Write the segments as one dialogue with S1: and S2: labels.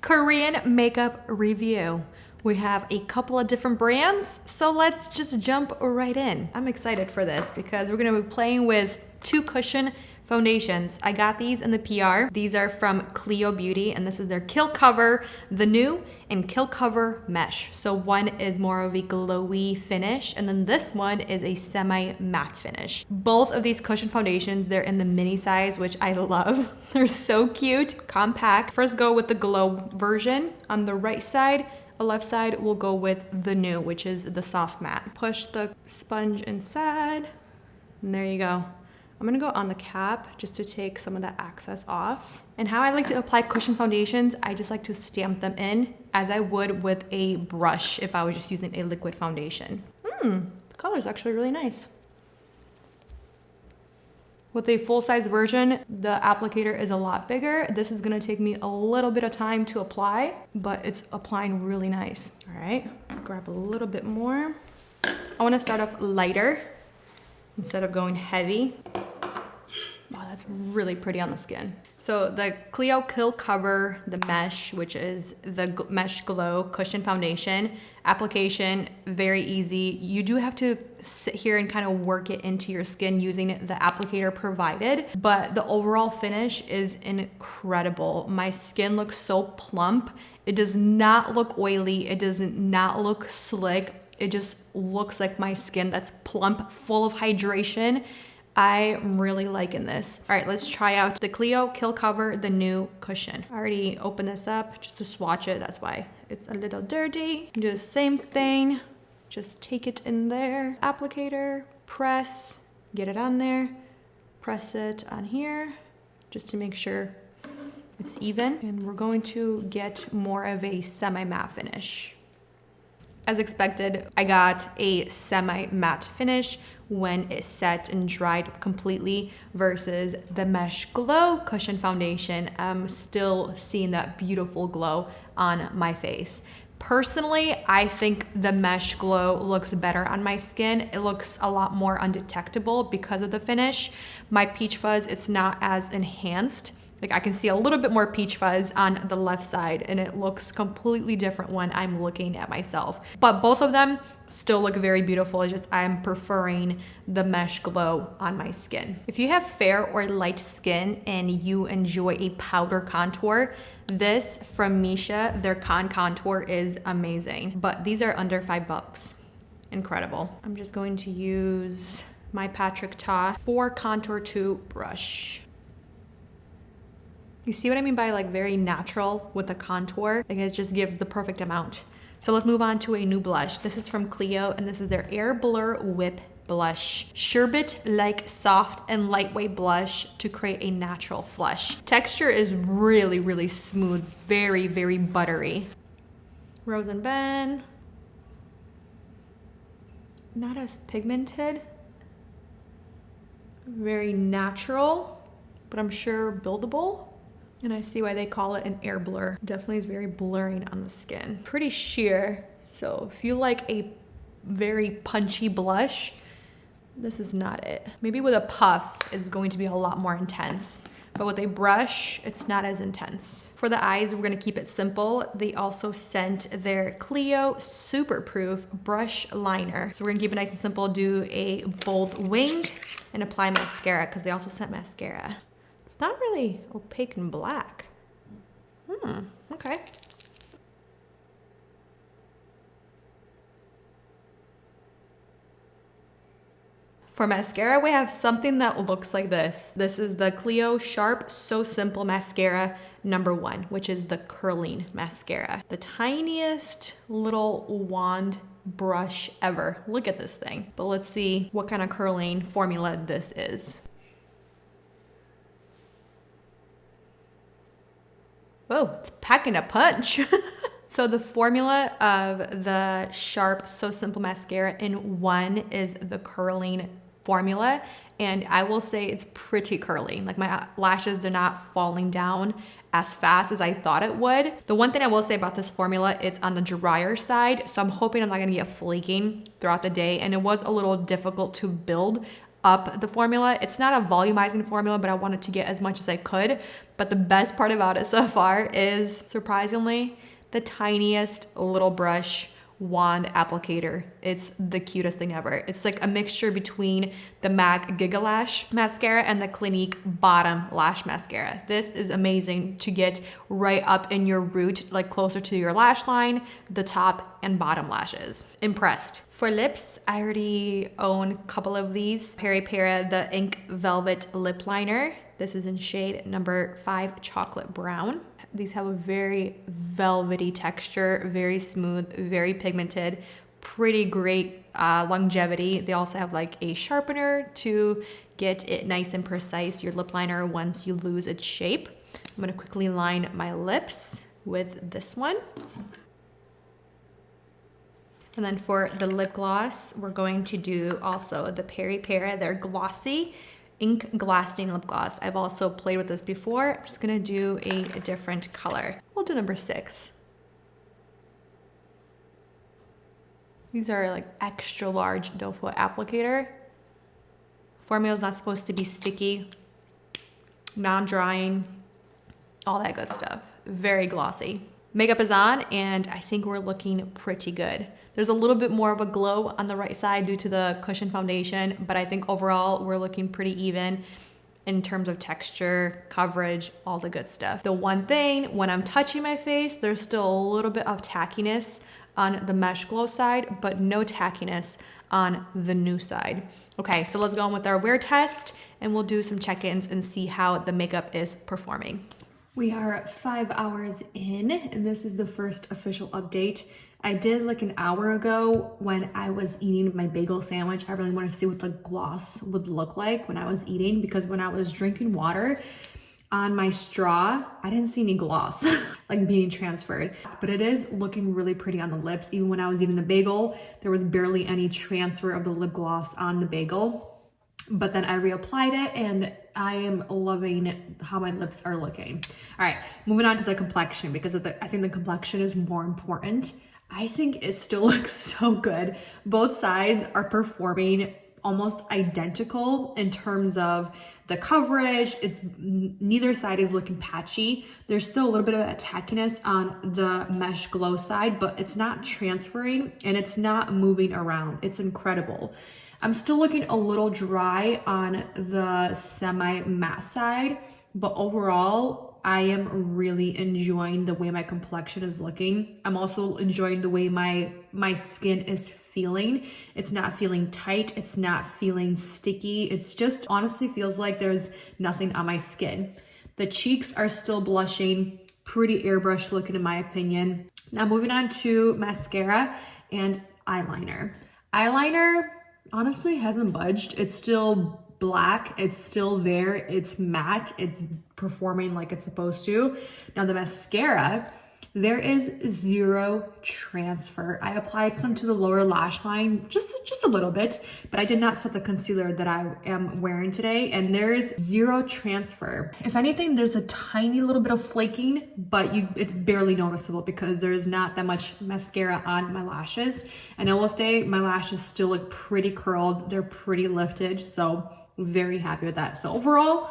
S1: Korean makeup review. We have a couple of different brands, so let's just jump right in. I'm excited for this because we're gonna be playing with 2 cushion foundations. I got these in the PR. These are from Clio Beauty, and this is their Kill Cover, the new, and Kill Cover Mesh. So one is more of a glowy finish, and then this one is a semi-matte finish. Both of these cushion foundations, they're in the mini size, which I love. They're so cute, compact. First go with the glow version. On the right side, the left side, we'll go with the new, which is the soft matte. Push the sponge inside, and there you go. I'm gonna go on the cap just to take some of that excess off. And how I like to apply cushion foundations, I just like to stamp them in as I would with a brush if I was just using a liquid foundation. The color is actually really nice. With a full-size version, the applicator is a lot bigger. This is gonna take me a little bit of time to apply, but it's applying really nice. All right, let's grab a little bit more. I wanna start off lighter instead of going heavy. Wow, that's really pretty on the skin. So the Clio Kill Cover, the Mesh, which is the Mesh Glow Cushion Foundation. Application, very easy. You do have to sit here and kind of work it into your skin using the applicator provided, but the overall finish is incredible. My skin looks so plump. It does not look oily. It does not look slick. It just looks like my skin that's plump, full of hydration. I'm really liking this. All right, let's try out the Clio Kill Cover, the new cushion. I already opened this up just to swatch it. That's why it's a little dirty. Do the same thing. Just take it in there. Applicator, press, get it on there. Press it on here just to make sure it's even. And we're going to get more of a semi-matte finish. As expected, I got a semi-matte finish when it set and dried completely versus the Mesh Glow Cushion Foundation. I'm still seeing that beautiful glow on my face. Personally, I think the Mesh Glow looks better on my skin. It looks a lot more undetectable because of the finish. My peach fuzz, it's not as enhanced. Like I can see a little bit more peach fuzz on the left side and it looks completely different when I'm looking at myself. But both of them still look very beautiful. It's just I'm preferring the Mesh Glow on my skin. If you have fair or light skin and you enjoy a powder contour, this from MISSHA, their contour is amazing. But these are under $5. Incredible. I'm just going to use my Patrick Ta 4 Contour 2 brush. You see what I mean by like very natural with the contour? Like it just gives the perfect amount. So let's move on to a new blush. This is from Clio and this is their Air Blur Whip Blush. Sherbet-like soft and lightweight blush to create a natural flush. Texture is really, really smooth. Very, very buttery. Rose and Ben. Not as pigmented. Very natural, but I'm sure buildable. And I see why they call it an air blur. Definitely is very blurring on the skin. Pretty sheer, so if you like a very punchy blush, this is not it. Maybe with a puff, it's going to be a lot more intense. But with a brush, it's not as intense. For the eyes, we're gonna keep it simple. They also sent their Clio Superproof Brush Liner. So we're gonna keep it nice and simple, do a bold wing, and apply mascara, because they also sent mascara. It's not really opaque and black. Okay. For mascara, we have something that looks like this. This is the Clio Sharp So Simple Mascara #1, which is the curling mascara. The tiniest little wand brush ever. Look at this thing. But let's see what kind of curling formula this is. Whoa, it's packing a punch. So the formula of the Sharp So Simple Mascara in 1 is the curling formula. And I will say it's pretty curly. Like my lashes are not falling down as fast as I thought it would. The one thing I will say about this formula, it's on the drier side. So I'm hoping I'm not gonna get flaking throughout the day. And it was a little difficult to build up the formula. It's not a volumizing formula, but I wanted to get as much as I could. But the best part about it so far is, surprisingly, the tiniest little brush wand applicator. It's the cutest thing ever. It's like a mixture between the MAC Giga Lash mascara and the Clinique Bottom Lash Mascara. This is amazing to get right up in your root, like closer to your lash line, the top and bottom lashes. Impressed. For lips, I already own a couple of these. Peripera, the Ink Velvet Lip Liner. This is in shade number 5, Chocolate Brown. These have a very velvety texture, very smooth, very pigmented, pretty great longevity. They also have like a sharpener to get it nice and precise, your lip liner, once you lose its shape. I'm gonna quickly line my lips with this one. And then for the lip gloss, we're going to do also the Peripera, their glossy ink glass stain lip gloss. I've also played with this before. I'm just gonna do a different color. We'll do number 6. These are like extra large doe foot applicator. Formula is not supposed to be sticky, non-drying, all that good stuff. Very glossy. Makeup is on, and I think we're looking pretty good. There's a little bit more of a glow on the right side due to the cushion foundation, but I think overall we're looking pretty even in terms of texture, coverage, all the good stuff. The one thing, when I'm touching my face, there's still a little bit of tackiness on the Mesh Glow side, but no tackiness on the new side. Okay, so let's go on with our wear test, and we'll do some check-ins and see how the makeup is performing. We are 5 hours in, and this is the first official update. I did like an hour ago when I was eating my bagel sandwich. I really want to see what the gloss would look like when I was eating, because when I was drinking water on my straw, I didn't see any gloss like being transferred. But it is looking really pretty on the lips. Even when I was eating the bagel, there was barely any transfer of the lip gloss on the bagel. But then I reapplied it, and I am loving how my lips are looking. All right, moving on to the complexion, because I think the complexion is more important. I think it still looks so good. Both sides are performing almost identical in terms of the coverage. Neither side is looking patchy. There's still a little bit of a tackiness on the Mesh Glow side, but it's not transferring and it's not moving around. It's incredible. I'm still looking a little dry on the semi-matte side, but overall, I am really enjoying the way my complexion is looking. I'm also enjoying the way my skin is feeling. It's not feeling tight. It's not feeling sticky. It's just honestly feels like there's nothing on my skin. The cheeks are still blushing, pretty airbrush looking in my opinion. Now moving on to mascara and eyeliner. Eyeliner honestly hasn't budged. It's still black, it's still there, it's matte, it's performing like it's supposed to. Now the mascara, there is zero transfer. I applied some to the lower lash line, just a little bit, but I did not set the concealer that I am wearing today, and there is zero transfer. If anything, there's a tiny little bit of flaking, but it's barely noticeable because there's not that much mascara on my lashes. And I will say my lashes still look pretty curled, they're pretty lifted, so very happy with that. So overall,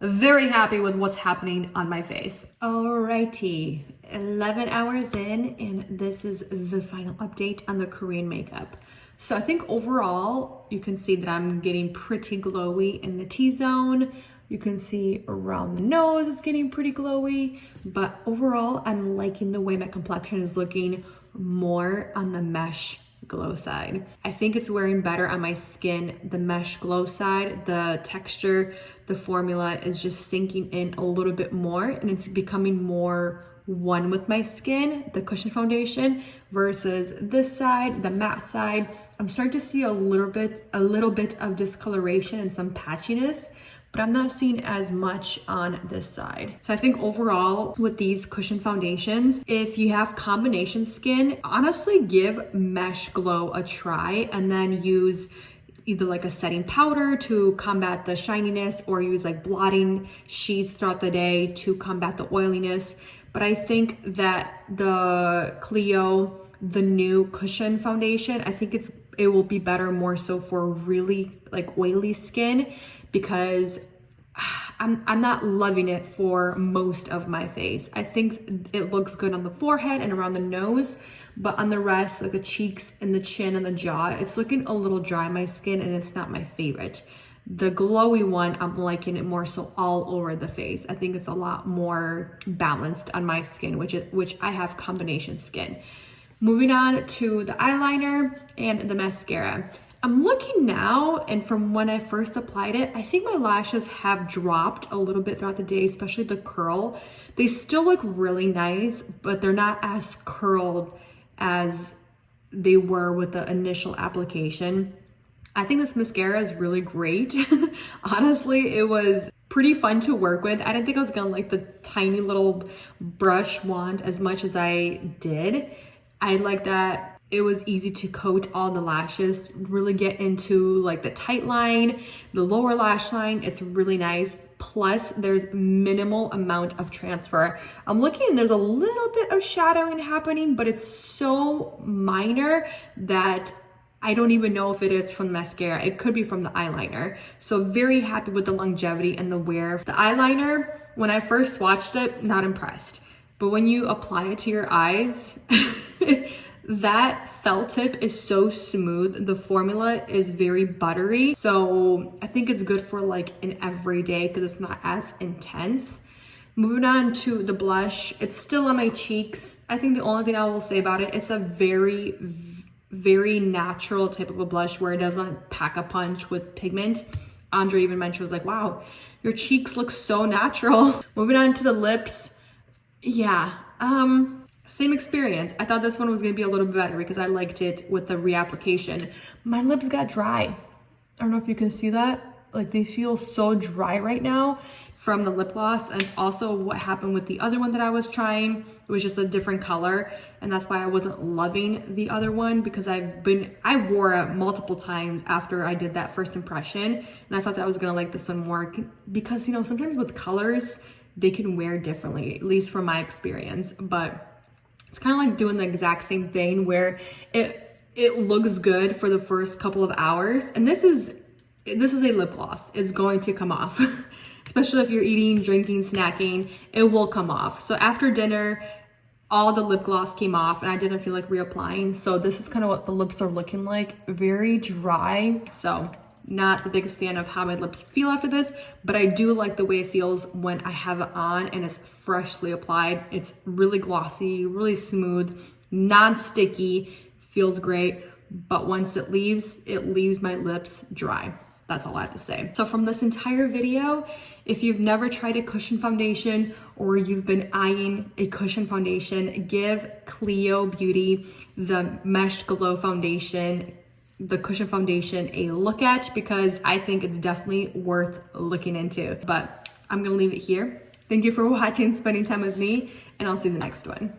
S1: very happy with what's happening on my face. Alrighty, 11 hours in, and this is the final update on the Korean makeup. So I think overall, you can see that I'm getting pretty glowy in the T-zone. You can see around the nose, it's getting pretty glowy, but overall, I'm liking the way my complexion is looking more on the Mesh Glow side. I think it's wearing better on my skin, the Mesh Glow side. The texture, the formula is just sinking in a little bit more, and it's becoming more one with my skin, the cushion foundation, versus this side, the matte side. I'm starting to see a little bit of discoloration and some patchiness, but I'm not seeing as much on this side. So I think overall with these cushion foundations, if you have combination skin, honestly give Mesh Glow a try, and then use either like a setting powder to combat the shininess, or use like blotting sheets throughout the day to combat the oiliness. But I think that the Clio, the new cushion foundation, I think it's it will be better more so for really like oily skin, because I'm not loving it for most of my face. I think it looks good on the forehead and around the nose, but on the rest, like the cheeks and the chin and the jaw, it's looking a little dry on my skin, and it's not my favorite. The glowy one, I'm liking it more so all over the face. I think it's a lot more balanced on my skin, which I have combination skin. Moving on to the eyeliner and the mascara. I'm looking now, and from when I first applied it, I think my lashes have dropped a little bit throughout the day, especially the curl. They still look really nice, but they're not as curled as they were with the initial application. I think this mascara is really great. Honestly, it was pretty fun to work with. I didn't think I was gonna like the tiny little brush wand as much as I did. I like that it was easy to coat all the lashes, really get into like the tight line, the lower lash line. It's really nice. Plus there's minimal amount of transfer. I'm looking and there's a little bit of shadowing happening, but it's so minor that I don't even know if it is from the mascara. It could be from the eyeliner. So very happy with the longevity and the wear. The eyeliner, when I first swatched it, not impressed. But when you apply it to your eyes, that felt tip is so smooth. The formula is very buttery. So I think it's good for like an everyday because it's not as intense. Moving on to the blush, it's still on my cheeks. I think the only thing I will say about it, it's a very natural type of a blush where it doesn't pack a punch with pigment. Andre even mentioned, was like, wow, your cheeks look so natural. Moving on to the lips. Yeah, same experience. I thought this one was gonna be a little bit better because I liked it with the reapplication. My lips got dry. I don't know if you can see that. Like they feel so dry right now from the lip gloss. And it's also what happened with the other one that I was trying. It was just a different color. And that's why I wasn't loving the other one, because I wore it multiple times after I did that first impression. And I thought that I was gonna like this one more because, you know, sometimes with colors, they can wear differently, at least from my experience. But it's kind of like doing the exact same thing where it looks good for the first couple of hours. And this is a lip gloss. It's going to come off. Especially if you're eating, drinking, snacking, it will come off. So after dinner, all the lip gloss came off and I didn't feel like reapplying. So this is kind of what the lips are looking like. Very dry. So not the biggest fan of how my lips feel after this, but I do like the way it feels when I have it on and it's freshly applied. It's really glossy, really smooth, non-sticky, feels great. But once it leaves my lips dry. That's all I have to say. So from this entire video, if you've never tried a cushion foundation or you've been eyeing a cushion foundation, give Clio Beauty the Meshed Glow Foundation, the cushion foundation, a look at, because I think it's definitely worth looking into. But I'm gonna leave it here. Thank you for watching, spending time with me, and I'll see you in the next one.